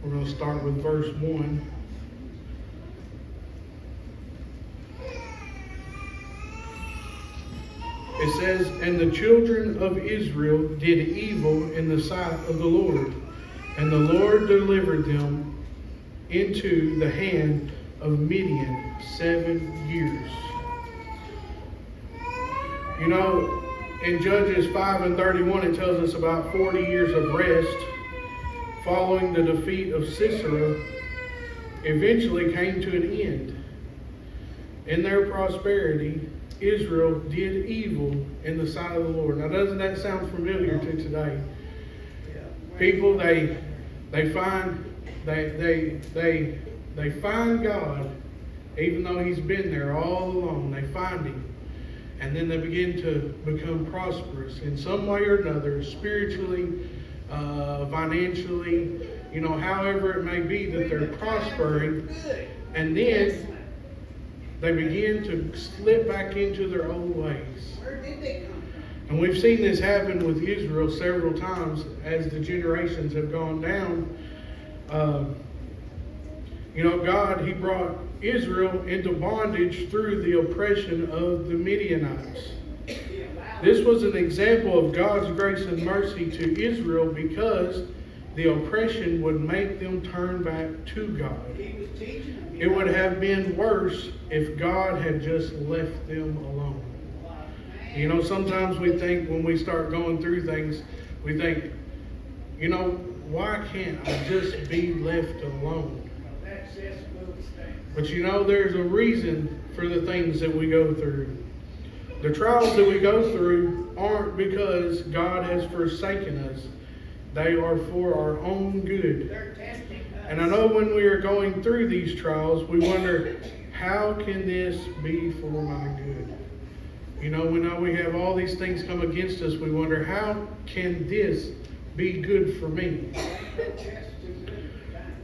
We're going to start with verse 1. It says, "And the children of Israel did evil in the sight of the Lord, and the Lord delivered them into the hand of Midian 7 years." You know, in Judges 5:31, it tells us about 40 years of rest following the defeat of Sisera eventually came to an end. In their prosperity, Israel did evil in the sight of the Lord. Now, doesn't that sound familiar to today? People, they find God, even though He's been there all along. They find Him, and then they begin to become prosperous in some way or another, spiritually, financially, however it may be that they're prospering, and then they begin to slip back into their old ways. And we've seen this happen with Israel several times as the generations have gone down. God, He brought Israel into bondage through the oppression of the Midianites. This was an example of God's grace and mercy to Israel because the oppression would make them turn back to God. It would have been worse if God had just left them alone. Sometimes we think when we start going through things, we think, why can't I just be left alone? But there's a reason for the things that we go through. The trials that we go through aren't because God has forsaken us. They are for our own good. And I know when we are going through these trials, we wonder, how can this be for my good? We know we have all these things come against us. We wonder, how can this be good for me?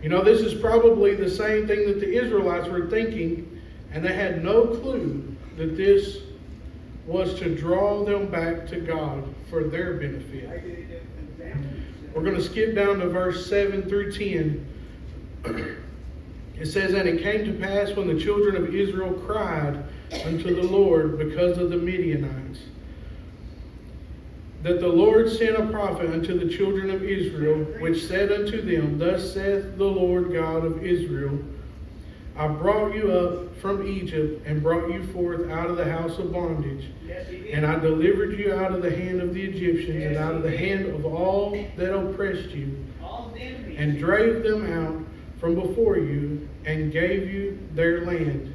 This is probably the same thing that the Israelites were thinking, and they had no clue that this was to draw them back to God for their benefit. We're going to skip down to verse 7 through 10. It says, "And it came to pass when the children of Israel cried unto the Lord because of the Midianites, that the Lord sent a prophet unto the children of Israel, which said unto them, Thus saith the Lord God of Israel, I brought you up from Egypt and brought you forth out of the house of bondage. And I delivered you out of the hand of the Egyptians and out of the hand of all that oppressed you, and drave them out from before you, and gave you their land.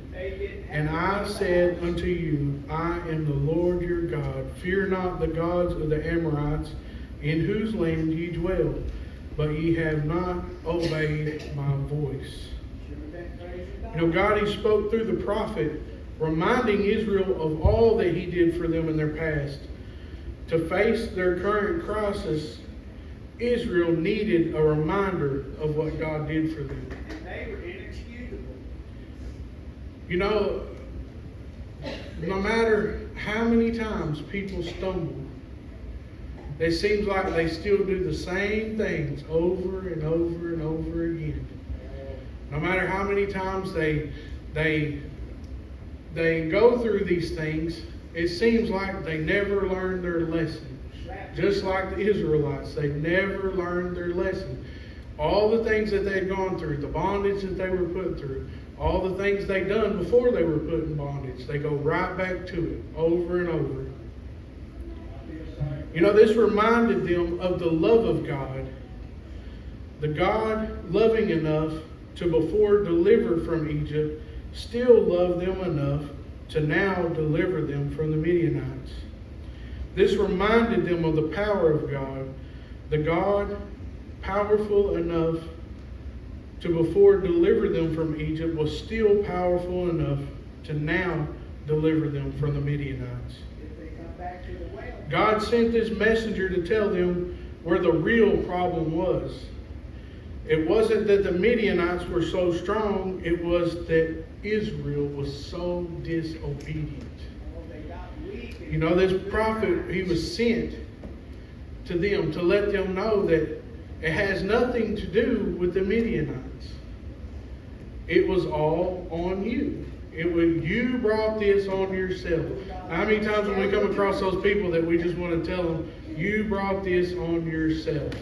And I said unto you, I am the Lord your God. Fear not the gods of the Amorites, in whose land ye dwell, but ye have not obeyed my voice." God, He spoke through the prophet, reminding Israel of all that He did for them in their past. To face their current crisis, Israel needed a reminder of what God did for them. And they were inexcusable. No matter how many times people stumble, it seems like they still do the same things over and over and over again. No matter how many times they go through these things, it seems like they never learn their lesson. Just like the Israelites, they never learned their lesson. All the things that they'd gone through, the bondage that they were put through, all the things they'd done before they were put in bondage, they go right back to it over and over. This reminded them of the love of God. The God loving enough to before deliver from Egypt, still love them enough to now deliver them from the Midianites. This reminded them of the power of God. The God powerful enough to before deliver them from Egypt was still powerful enough to now deliver them from the Midianites. God sent this messenger to tell them where the real problem was. It wasn't that the Midianites were so strong, it was that Israel was so disobedient. You know, this prophet, he was sent to them to let them know that it has nothing to do with the Midianites. It was all on you. You brought this on yourself. How many times when we come across those people that we just want to tell them, you brought this on yourself?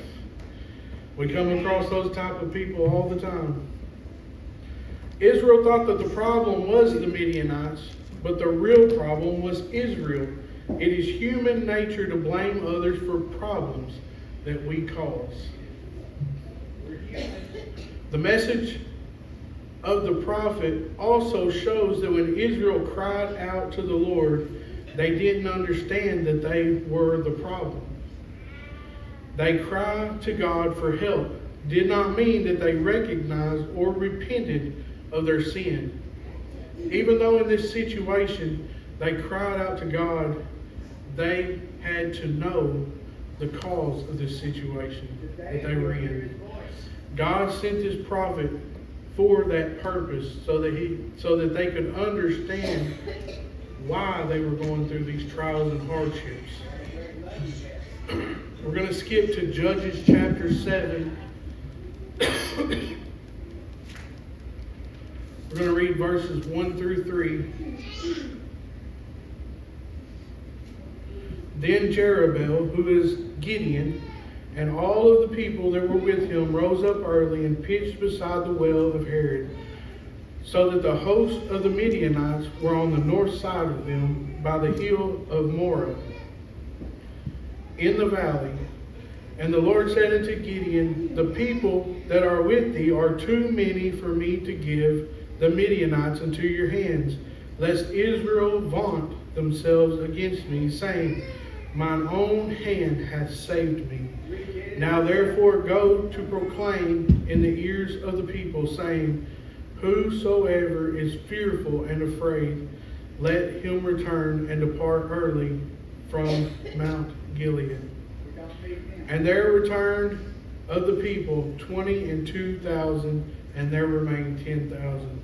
We come across those type of people all the time. Israel thought that the problem was the Midianites, but the real problem was Israel. It is human nature to blame others for problems that we cause. The message of the prophet also shows that when Israel cried out to the Lord, they didn't understand that they were the problem. They cried to God for help did not mean that they recognized or repented of their sin. Even though in this situation they cried out to God, they had to know the cause of this situation that they were in. God sent this prophet for that purpose, so that they could understand why they were going through these trials and hardships. We're going to skip to Judges chapter 7. We're going to read verses 1 through 3. Then Jerubbaal, who is Gideon, and all of the people that were with him rose up early and pitched beside the well of Herod, so that the host of the Midianites were on the north side of them by the hill of Moreh in the valley. And the Lord said unto Gideon, the people that are with thee are too many for me to give the Midianites into your hands, lest Israel vaunt themselves against me, saying, mine own hand hath saved me. Now therefore go to proclaim in the ears of the people, saying, whosoever is fearful and afraid, let him return and depart early from Mount Gilead. And there returned of the people 22,000, and there remained 10,000.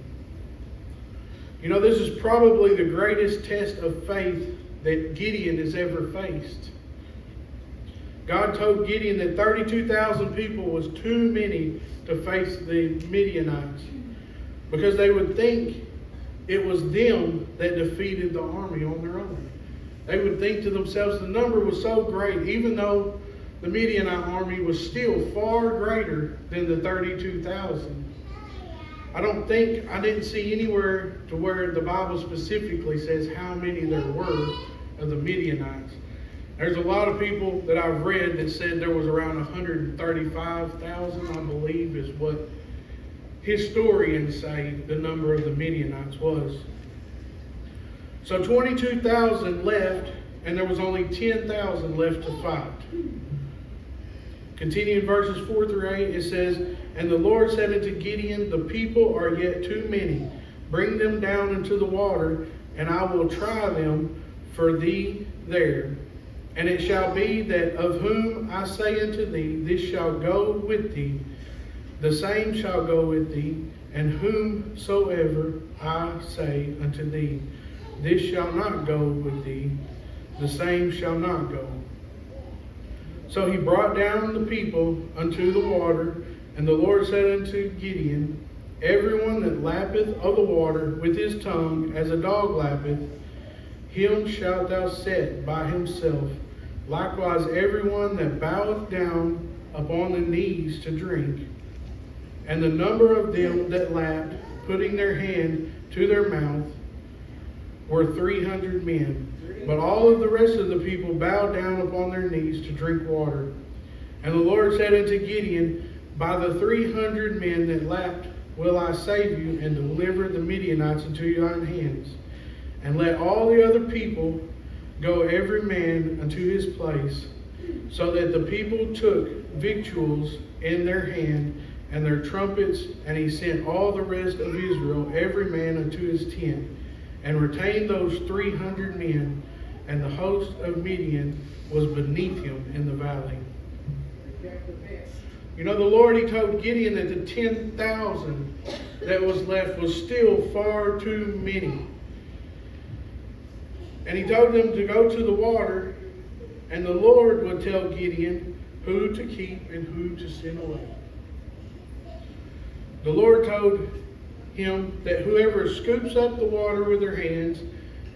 You know, this is probably the greatest test of faith that Gideon has ever faced. God told Gideon that 32,000 people was too many to face the Midianites, because they would think it was them that defeated the army on their own. They would think to themselves the number was so great, even though the Midianite army was still far greater than the 32,000. I didn't see anywhere to where the Bible specifically says how many there were of the Midianites. There's a lot of people that I've read that said there was around 135,000, I believe, is what historians say the number of the Midianites was. So 22,000 left, and there was only 10,000 left to fight. Continuing verses 4 through 8, it says, and the Lord said unto Gideon, the people are yet too many. Bring them down into the water, and I will try them for thee there. And it shall be that of whom I say unto thee, this shall go with thee, the same shall go with thee, and whomsoever I say unto thee, this shall not go with thee, the same shall not go. So he brought down the people unto the water, and the Lord said unto Gideon, everyone that lappeth of the water with his tongue, as a dog lappeth, him shalt thou set by himself. Likewise everyone that boweth down upon the knees to drink. And the number of them that lapped, putting their hand to their mouth, were 300 men. But all of the rest of the people bowed down upon their knees to drink water. And the Lord said unto Gideon, by the 300 men that lapped will I save you, and deliver the Midianites into thine hands. And let all the other people go every man unto his place. So that the people took victuals in their hand, and their trumpets, and he sent all the rest of Israel, every man unto his tent, and retained those 300 men, and the host of Midian was beneath him in the valley. You know, the Lord, he told Gideon that the 10,000 that was left was still far too many. And he told them to go to the water, and the Lord would tell Gideon who to keep and who to send away. The Lord told him that whoever scoops up the water with their hands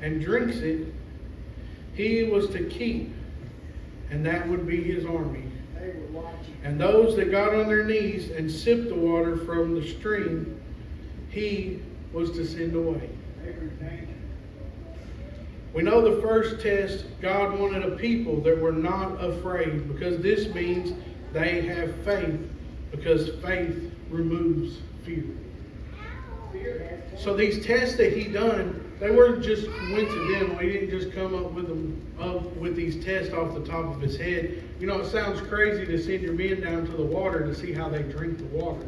and drinks it, he was to keep, and that would be his army. And those that got on their knees and sipped the water from the stream, he was to send away. We know the first test, God wanted a people that were not afraid, because this means they have faith, because faith removes fear. So these tests that he done, they weren't just coincidental. He didn't just come up with these tests off the top of his head. You know, it sounds crazy to send your men down to the water to see how they drink the water.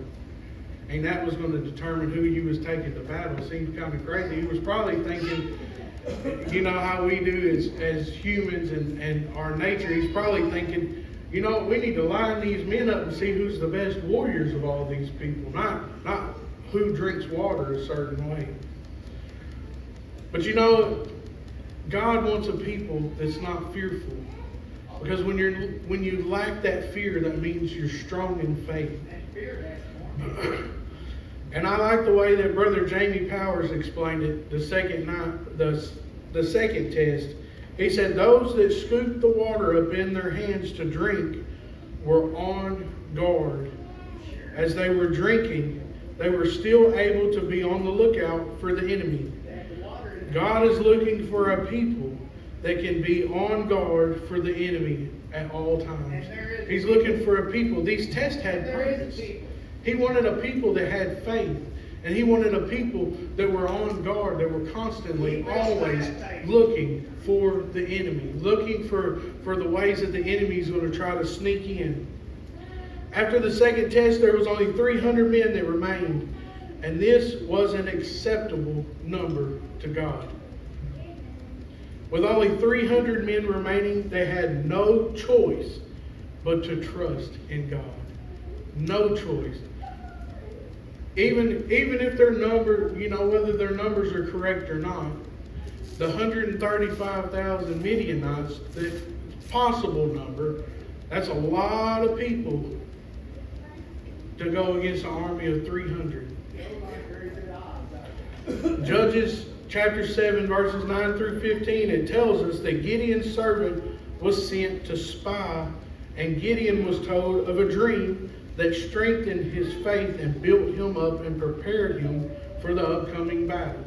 And that was going to determine who you was taking to battle. Seems kind of crazy. He was probably thinking, you know how we do as humans and our nature. He's probably thinking, you know, we need to line these men up and see who's the best warriors of all these people. Not who drinks water a certain way. But you know, God wants a people that's not fearful. Because when you lack that fear, that means you're strong in faith. And I like the way that Brother Jamie Powers explained it the second test. He said those that scooped the water up in their hands to drink were on guard. As they were drinking, they were still able to be on the lookout for the enemy. God is looking for a people that can be on guard for the enemy at all times. He's looking for a people. These tests had purpose. He wanted a people that had faith. And he wanted a people that were on guard, that were constantly, always looking for the enemy. Looking for the ways that the enemy is going to try to sneak in. After the second test, there was only 300 men that remained. And this was an acceptable number to God. With only 300 men remaining, they had no choice but to trust in God. No choice. Even if their number, you know, whether their numbers are correct or not, the 135,000 Midianites, the possible number, that's a lot of people to go against an army of 300. Judges chapter 7, verses 9 through 15, it tells us that Gideon's servant was sent to spy, and Gideon was told of a dream that strengthened his faith and built him up and prepared him for the upcoming battle.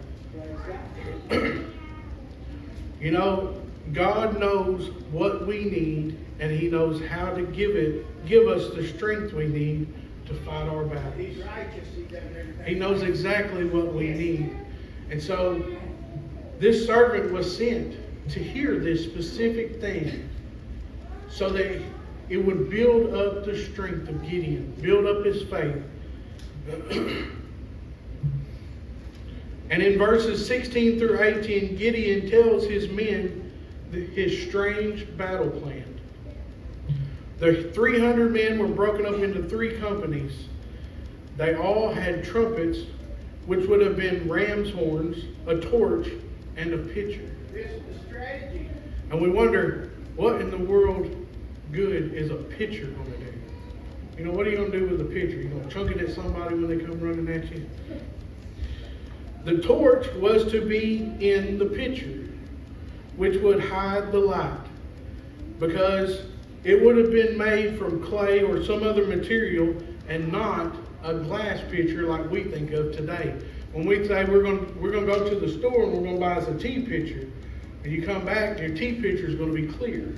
You know, God knows what we need, and he knows how to give us the strength we need to fight our battles. He knows exactly what we need. And so this servant was sent to hear this specific thing so that it would build up the strength of Gideon, build up his faith. And in verses 16 through 18, Gideon tells his men his strange battle plan. The 300 men were broken up into 3 companies. They all had trumpets, which would have been ram's horns, a torch, and a pitcher. This is the strategy. And we wonder, what in the world good is a pitcher going to do? You know, what are you going to do with a pitcher? You're going to chunk it at somebody when they come running at you? The torch was to be in the pitcher, which would hide the light, because it would have been made from clay or some other material and not a glass pitcher like we think of today. When we say we're going to go to the store and we're going to buy us a tea pitcher, and you come back, your tea pitcher is going to be clear.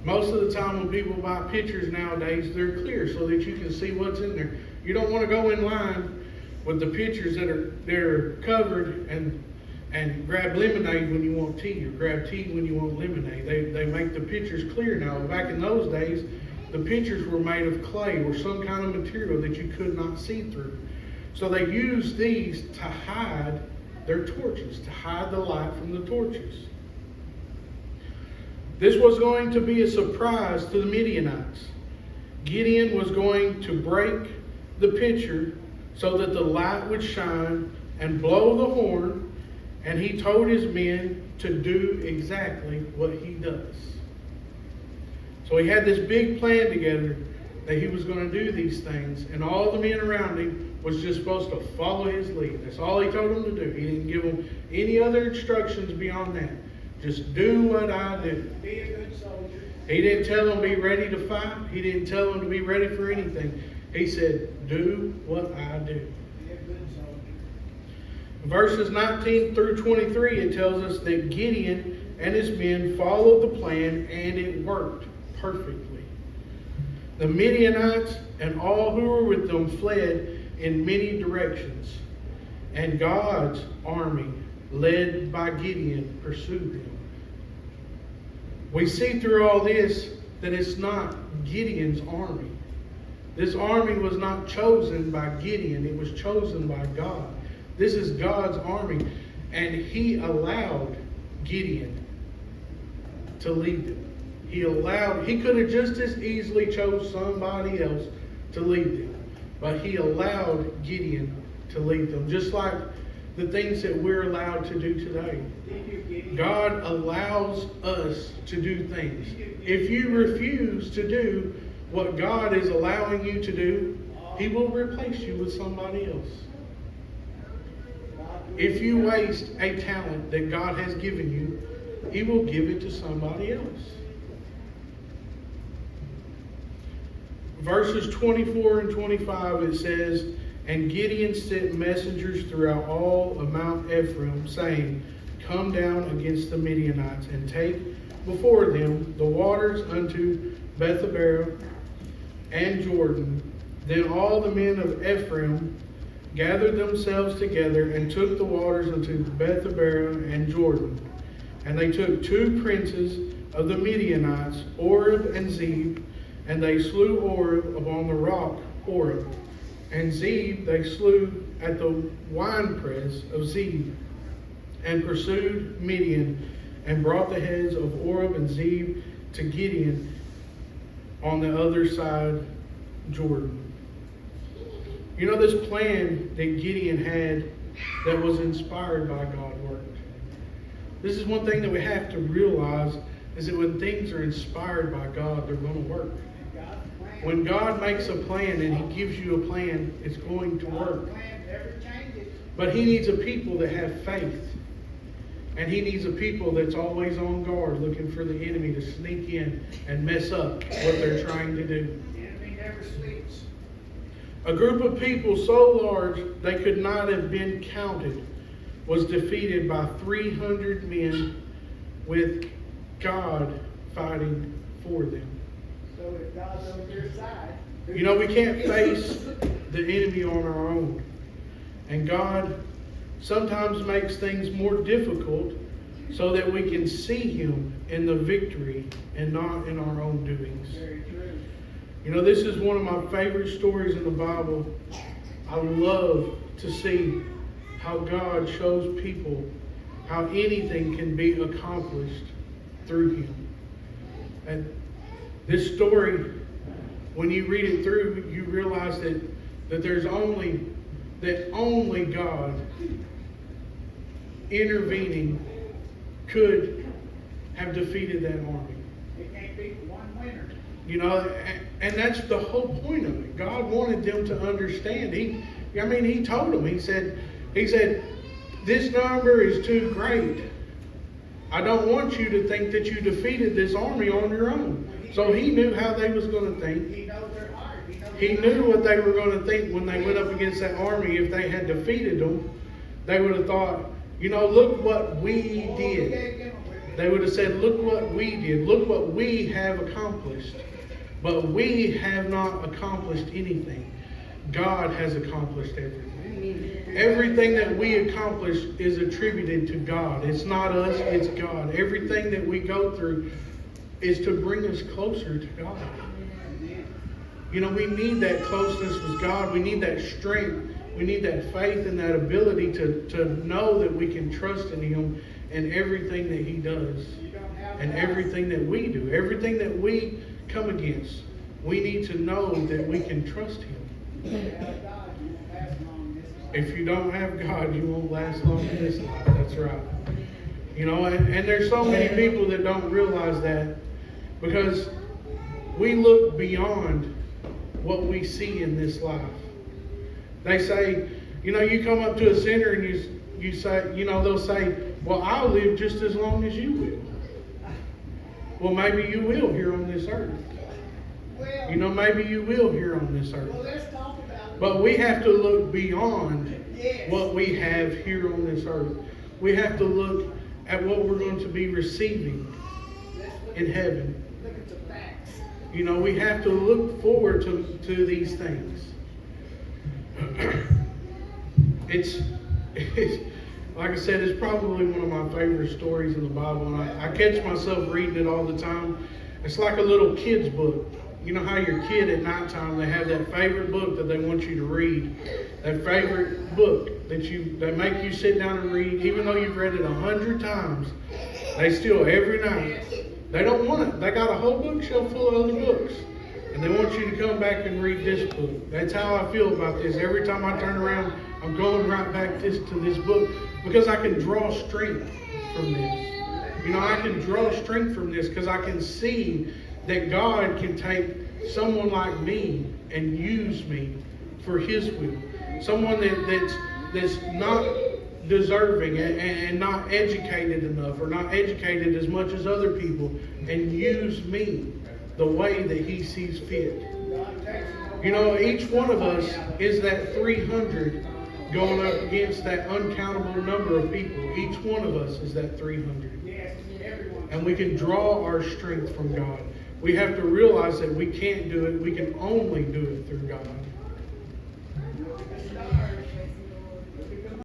Most of the time when people buy pitchers nowadays, they're clear so that you can see what's in there. You don't want to go in line with the pitchers that are covered and grab lemonade when you want tea, or grab tea when you want lemonade. They make the pitchers clear now. Back in those days, the pitchers were made of clay or some kind of material that you could not see through. So they used these to hide their torches, to hide the light from the torches. This was going to be a surprise to the Midianites. Gideon was going to break the pitcher so that the light would shine and blow the horn, And he told his men to do exactly what he does. So he had this big plan together that he was going to do these things, and all the men around him was just supposed to follow his lead. That's all he told them to do. He didn't give them any other instructions beyond that. Just do what I do. Be a good soldier. He didn't tell them to be ready to fight. He didn't tell them to be ready for anything. He said, do what I do. Be a good soldier. Verses 19 through 23, it tells us that Gideon and his men followed the plan, and it worked perfectly. The Midianites and all who were with them fled in many directions, and God's army, led by Gideon, pursued them. We see through all this that it's not Gideon's army. This army was not chosen by Gideon, it was chosen by God. This is God's army, and he allowed Gideon to lead them. He could have just as easily chose somebody else to lead them, but he allowed Gideon to lead them, just like the things that we're allowed to do today. God allows us to do things. If you refuse to do what God is allowing you to do, he will replace you with somebody else. If you waste a talent that God has given you, he will give it to somebody else. Verses 24 and 25, it says, and Gideon sent messengers throughout all of Mount Ephraim, saying, come down against the Midianites, and take before them the waters unto Bethabara and Jordan. Then all the men of Ephraim gathered themselves together, and took the waters unto Bethabara and Jordan. And they took 2 princes of the Midianites, Oreb and Zeb, and they slew Oreb upon the rock Oreb. And Zeb they slew at the winepress of Zeb, and pursued Midian, and brought the heads of Oreb and Zeb to Gideon on the other side Jordan. You know, this plan that Gideon had that was inspired by God worked. This is one thing that we have to realize, is that when things are inspired by God, they're going to work. When God makes a plan and he gives you a plan, it's going to work. But he needs a people that have faith. And he needs a people that's always on guard, looking for the enemy to sneak in and mess up what they're trying to do. The enemy never sleeps. A group of people so large they could not have been counted was defeated by 300 men, with God fighting for them. So if God's on your side, you know, we can't face the enemy on our own. And God sometimes makes things more difficult so that we can see him in the victory and not in our own doings. very true. You know, this is one of my favorite stories in the Bible. I love to see how God shows people how anything can be accomplished through him. And this story, when you read it through, you realize that there's only God intervening could have defeated that army. It can't be one winner. You know, and that's the whole point of it. God wanted them to understand. He told them, he said, this number is too great. I don't want you to think that you defeated this army on your own. So he knew how they was going to think. He knows their heart. He knew what they were going to think when they went up against that army. If they had defeated them, they would have thought, you know, look what we did. They would have said, look what we did. Look what we have accomplished. But we have not accomplished anything. God has accomplished everything. Everything that we accomplish is attributed to God. It's not us, it's God. Everything that we go through is to bring us closer to God. You know, we need that closeness with God. We need that strength. We need that faith and that ability to know that we can trust in him in everything that he does. And everything that we do. Everything that we come against. We need to know that we can trust him. If you don't have God, you won't last long in this life. That's right. You know, and there's so many people that don't realize that, because we look beyond what we see in this life. They say, you know, you come up to a sinner and you say, you know, they'll say, well, I'll live just as long as you will. Well, maybe you will here on this earth. Well, You know, maybe you will here on this earth. well, let's talk about it. But we have to look beyond Yes. what we have here on this earth. We have to look at what we're going to be receiving Let's look in heaven. Look at the facts. You know, we have to look forward to these things. It's like I said, it's probably one of my favorite stories in the Bible, and I catch myself reading it all the time. It's like a little kid's book. You know how your kid at nighttime, they have that favorite book that they want you to read, that favorite book that they make you sit down and read, even though you've read it 100 times. They still, every night, they don't want it. They got a whole bookshelf full of other books, and they want you to come back and read this book. That's how I feel about this. Every time I turn around, I'm going right back to this book, because I can draw strength from this. You know, I can draw strength from this because I can see that God can take someone like me and use me for His will. Someone that's not deserving and not educated enough, or not educated as much as other people, and use me the way that He sees fit. You know, each one of us is that 300 going up against that uncountable number of people. Each one of us is that 300. Yes, everyone. And we can draw our strength from God. We have to realize that we can't do it. We can only do it through God.